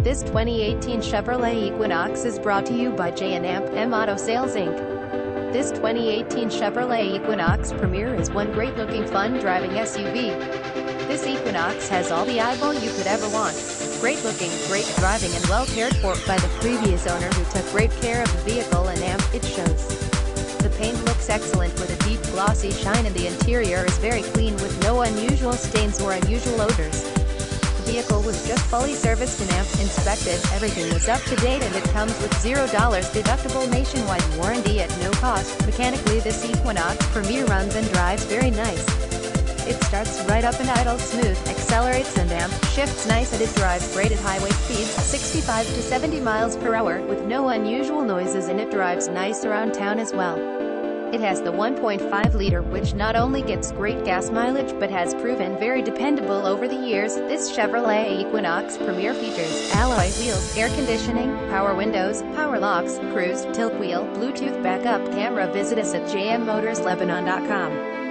This 2018 Chevrolet Equinox is brought to you by J&M Auto Sales Inc. This 2018 Chevrolet Equinox Premier is one great-looking, fun-driving SUV. This Equinox has all the eyeball you could ever want. Great-looking, great driving, and well cared for by the previous owner who took great care of the vehicle, and it shows. The paint looks excellent with a deep glossy shine, and the interior is very clean with no unusual stains or unusual odors. The vehicle was just fully serviced and inspected. Everything was up to date, and it comes with $0 deductible nationwide warranty at no cost. Mechanically, this Equinox Premier runs and drives very nice. It starts right up and idles smooth, accelerates and shifts nice, and it drives great at highway speeds, 65 to 70 miles per hour, with no unusual noises, and it drives nice around town as well. It has the 1.5-liter, which not only gets great gas mileage but has proven very dependable over the years. This Chevrolet Equinox Premier features alloy wheels, air conditioning, power windows, power locks, cruise, tilt wheel, Bluetooth backup camera. Visit us at jmmotorslebanon.com.